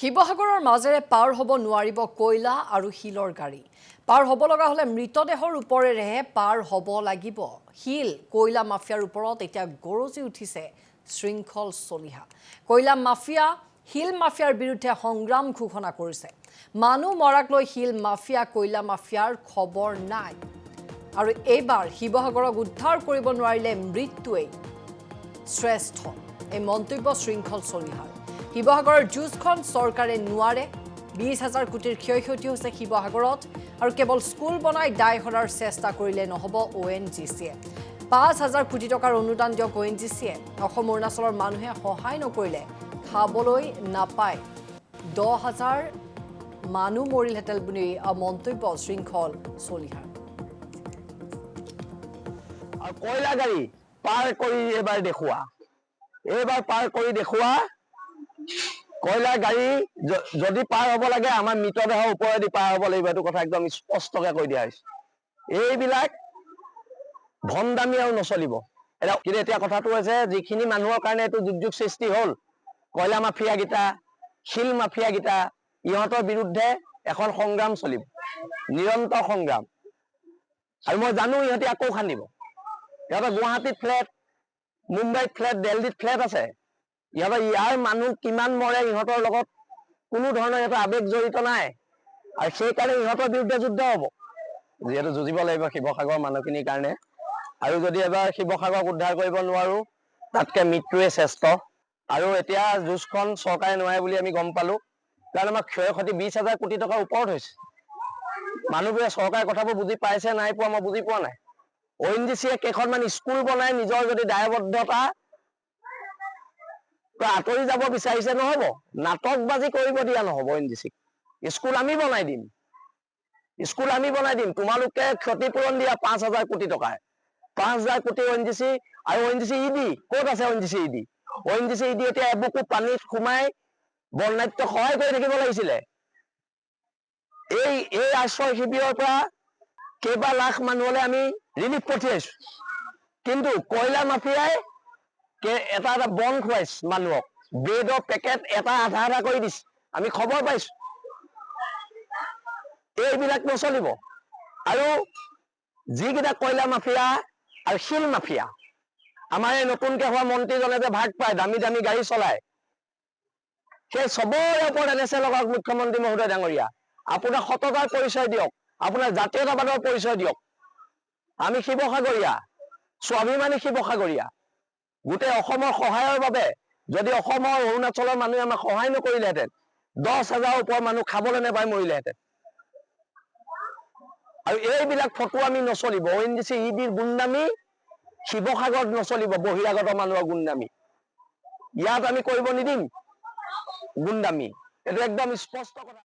শিৱসাগৰৰ মাজেৰে পাৰ হ'ব নোৱাৰিব কয়লা আৰু শিলৰ গাড়ী। পাৰ হ'ব লগা হ'লে মৃতদেহৰ ওপৰেৰেহে পাৰ হ'ব লাগিব। শিল কয়লা মাফিয়াৰ ওপৰত এতিয়া গৰজি উঠিছে শৃংখল চলিহা। কয়লা মাফিয়া শিল মাফিয়াৰ বিৰুদ্ধে সংগ্ৰাম ঘোষণা কৰিছে। মানুহ মৰাক লৈ শিল মাফিয়া কয়লা মাফিয়াৰ খবৰ নাই। আৰু এইবাৰ শিৱসাগৰক উদ্ধাৰ কৰিব নোৱাৰিলে মৃত্যুৱেই শ্ৰেষ্ঠ। এই মন্তব্য শৃংখল চলিহাৰ। শিৱসাগৰৰ যুঁজখন চৰকাৰে নোৱাৰে। 20,000 কোটিৰ ক্ষয়ক্ষতি হৈছে শিৱসাগৰত। আৰু কেৱল স্কুল বনাই দায় সৰাৰ চেষ্টা কৰিলে নহ'ব ONGCয়ে। 5,000 কোটি টকাৰ অনুদান দিয়ক ONGCয়ে। অসম অৰুণাচলৰ মানুহে সহায় নকৰিলে খাবলৈ নাপায়। 10,000 মানুহ মৰিলহেঁতেন বুলি মন্তব্য শৃংখল চলিহাৰ। কয়লা গাড়ী পাৰ কৰি এইবাৰ দেখুওৱা। এইবাৰ পাৰ কৰি দেখুওৱা। কয়লা গাড়ী যদি পাৰ হ'ব লাগে আমাৰ মৃতদেহৰ ওপৰেদি পাৰ হ'ব লাগিব। এইটো কথা একদম স্পষ্টকৈ কৈ দিয়া হৈছে। এইবিলাক ভণ্ডামি আৰু নচলিব। কিন্তু এতিয়া কথাটো হৈছে যিখিনি মানুহৰ কাৰণে এইটো দুৰ্যোগ সৃষ্টি হ'ল, কয়লা মাফিয়াকেইটা, শিল মাফিয়াকেইটা, ইহঁতৰ বিৰুদ্ধে এখন সংগ্ৰাম চলিব, নিৰন্তৰ সংগ্ৰাম। আৰু মই জানো ইহঁতে আকৌ খান্দিব। ইহঁতৰ গুৱাহাটীত ফ্লেট, মুম্বাইত ফ্লেট, দিল্লীত ফ্লেট আছে। ইহঁতৰ ইয়াৰ মানুহ কিমান মৰে ইহঁতৰ লগত কোনো ধৰণৰ এটা আৱেগ জড়িত নাই। আৰু সেইকাৰণে ইহঁতৰ বিৰুদ্ধে যুদ্ধ হ'ব। যিহেতু যুঁজিব লাগিব শিৱসাগৰৰ মানুহখিনিৰ কাৰণে। আৰু যদি এবাৰ শিৱসাগৰক উদ্ধাৰ কৰিব নোৱাৰো, তাতকৈ মৃত্যুৱে শ্ৰেষ্ঠ। আৰু এতিয়া যুঁজখন চৰকাৰে নোৱাৰে বুলি আমি গম পালো। কাৰণ আমাৰ ক্ষয়ক্ষতি 20,000 কোটি টকাৰ ওপৰত হৈছে। মানুহবোৰে চৰকাৰে কথাবোৰ বুজি পাইছে নাই পোৱা মই বুজি পোৱা নাই। ONGCয়ে কেইখনমান স্কুল বনাই নিজৰ যদি দায়বদ্ধতা আঁতৰি যাব বিচাৰিছে নহ'ব। নাটকবাজি কৰিব দিয়া নহ'ব ONGCক। স্কুল আমি বনাই দিম। স্কুল আমি বনাই দিম। তোমালোকে ক্ষতিপূৰণ দিয়া 5,000 কোটি টকাৰ। 5,000 কোটি ONGC আৰু ONGC ED ক'ত আছে? ONGC ED এতিয়া এবুকু পানীত সোমাই বৰ্ণাঢ্য সহায় কৰি থাকিব লাগিছিলে। এই আশ্ৰয় শিবিৰৰ পৰা কেইবা লাখ মানুহলৈ আমি ৰিলিফ পঠিয়াইছো। কিন্তু কয়লা মাফিয়াই এটা বন খুৱাইছে মানুহক। ব্ৰেডৰ পেকেট এটা আধা কৰি দিছে। আমি খবৰ পাইছো। এইবিলাক নচলিব। আৰু যিকেইটা কয়লা মাফিয়া আৰু শিল মাফিয়া, আমাৰ এই নতুনকৈ হোৱা মন্ত্ৰীজনে যে ভাগ পায়, দামী দামী গাড়ী চলায়, সেই চবৰে ওপৰত এনেছে লগাওক মুখ্যমন্ত্ৰী মহোদয় ডাঙৰীয়া। আপোনাৰ সততাৰ পৰিচয় দিয়ক, আপোনাৰ জাতীয়তাবাদৰ পৰিচয় দিয়ক। আমি শিৱসাগৰীয়া, স্বাভিমানী শিৱসাগৰীয়া। গোটেই অসমৰ সহায়ৰ বাবে যদি অসমৰ অৰুণাচলৰ মানুহে আমাক সহায় নকৰিলেহেঁতেন, 10,000 ওপৰৰ মানুহ খাবলৈ নাপাই মৰিলেহেঁতেন। আৰু এইবিলাক ফটো আমি নচলিব। ONGC EDৰ গুণ্ডামি শিৱসাগৰত নচলিব। বহিৰাগত মানুহৰ গুণ্ডামি ইয়াত আমি কৰিব নিদিম। গুণ্ডামি এইটো একদম স্পষ্ট কথা।